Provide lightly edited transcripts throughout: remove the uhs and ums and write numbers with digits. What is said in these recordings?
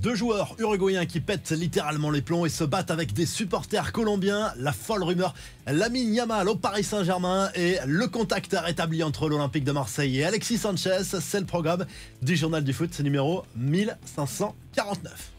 Deux joueurs uruguayens qui pètent littéralement les plombs et se battent avec des supporters colombiens. La folle rumeur, Lamine Yamal au Paris Saint-Germain et le contact rétabli entre l'Olympique de Marseille et Alexis Sanchez. C'est le programme du Journal du Foot numéro 1549.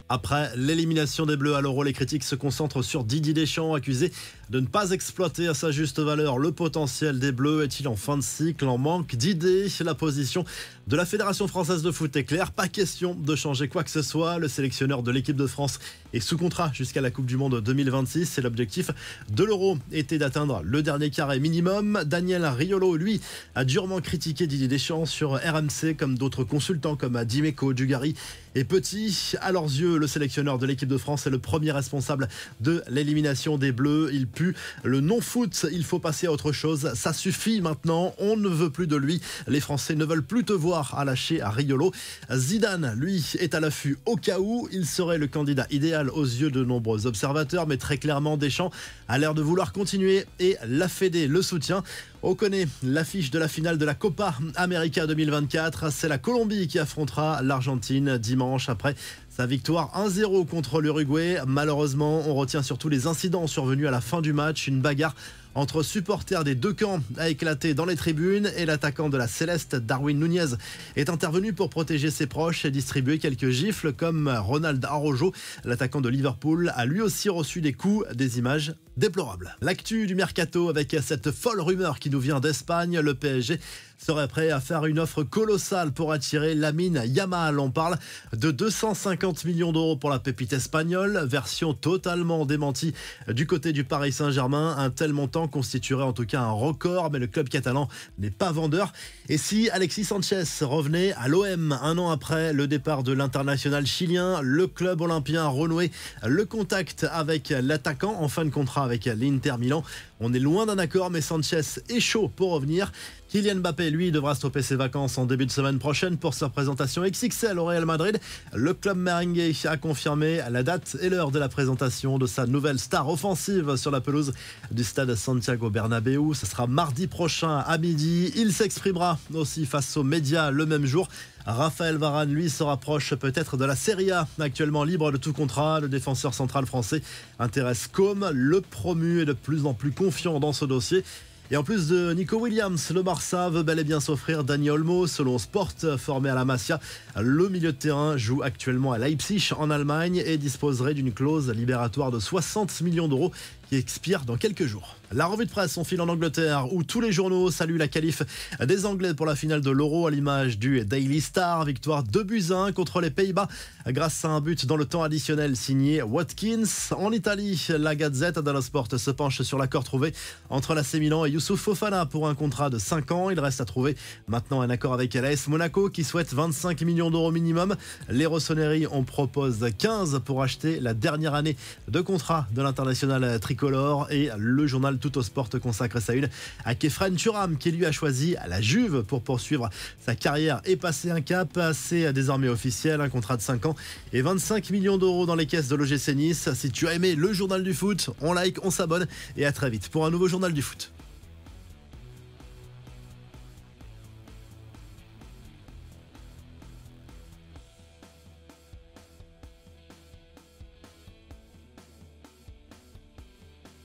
Après l'élimination des Bleus à l'Euro, les critiques se concentrent sur Didier Deschamps, accusé de ne pas exploiter à sa juste valeur le potentiel des Bleus. Est-il en fin de cycle, en manque d'idées? La position de la Fédération française de foot est claire. Pas question de changer quoi que ce soit. Le sélectionneur de l'équipe de France est sous contrat jusqu'à la Coupe du Monde 2026. Et l'objectif de l'Euro était d'atteindre le dernier carré minimum. Daniel Riolo, lui, a durement critiqué Didier Deschamps sur RMC, comme d'autres consultants comme Dimeco, Dugarry et Petit. À leurs yeux, le sélectionneur de l'équipe de France est le premier responsable de l'élimination des Bleus. Il pue le non-foot, il faut passer à autre chose. Ça suffit maintenant, on ne veut plus de lui. Les Français ne veulent plus te voir, à lâcher à Riolo. Zidane, lui, est à l'affût au cas où. Il serait le candidat idéal aux yeux de nombreux observateurs, mais très clairement, Deschamps a l'air de vouloir continuer et la Fédé le soutient. On connaît l'affiche de la finale de la Copa América 2024. C'est la Colombie qui affrontera l'Argentine dimanche après sa victoire 1-0 contre l'Uruguay. Malheureusement, on retient surtout les incidents survenus à la fin du match. Une bagarre entre supporters des deux camps a éclaté dans les tribunes et l'attaquant de la Céleste, Darwin Núñez, est intervenu pour protéger ses proches et distribuer quelques gifles, comme Ronald Araujo, l'attaquant de Liverpool, a lui aussi reçu des coups, des images déplorables. L'actu du mercato avec cette folle rumeur qui nous vient d'Espagne, le PSG serait prêt à faire une offre colossale pour attirer Lamine Yamal. On parle de 250 millions d'euros pour la pépite espagnole, version totalement démentie du côté du Paris Saint-Germain. Un tel montant constituerait en tout cas un record, mais le club catalan n'est pas vendeur. Et si Alexis Sanchez revenait à l'OM un an après le départ de l'international chilien, le club olympien a renoué le contact avec l'attaquant en fin de contrat avec l'Inter Milan. On est loin d'un accord, mais Sanchez est chaud pour revenir. Kylian Mbappé, lui, devra stopper ses vacances en début de semaine prochaine pour sa présentation XXL au Real Madrid. Le club merengue a confirmé la date et l'heure de la présentation de sa nouvelle star offensive sur la pelouse du stade Santiago Bernabéu. Ce sera mardi prochain à midi. Il s'exprimera aussi face aux médias le même jour. Raphaël Varane, lui, se rapproche peut-être de la Serie A, actuellement libre de tout contrat. Le défenseur central français intéresse Com. Le promu est de plus en plus confiant dans ce dossier. Et en plus de Nico Williams, le Barça veut bel et bien s'offrir Dani Olmo. Selon Sport, formé à la Masia, le milieu de terrain joue actuellement à Leipzig en Allemagne et disposerait d'une clause libératoire de 60 millions d'euros qui expire dans quelques jours. La revue de presse, on file en Angleterre où tous les journaux saluent la qualif des Anglais pour la finale de l'Euro à l'image du Daily Star. Victoire 2-1 contre les Pays-Bas grâce à un but dans le temps additionnel signé Watkins. En Italie, la Gazette dello Sport se penche sur l'accord trouvé entre l'AC Milan et Youssouf Fofana pour un contrat de 5 ans. Il reste à trouver maintenant un accord avec l'AS Monaco qui souhaite 25 millions d'euros minimum. Les Rossoneri en proposent 15 pour acheter la dernière année de contrat de l'international tricolore et le journal Tutto Sport consacre sa une à Khéphren Thuram qui lui a choisi la Juve pour poursuivre sa carrière et passer un cap. C'est désormais officiel, un contrat de 5 ans et 25 millions d'euros dans les caisses de l'OGC Nice. Si tu as aimé le journal du foot, on like, on s'abonne et à très vite pour un nouveau journal du foot.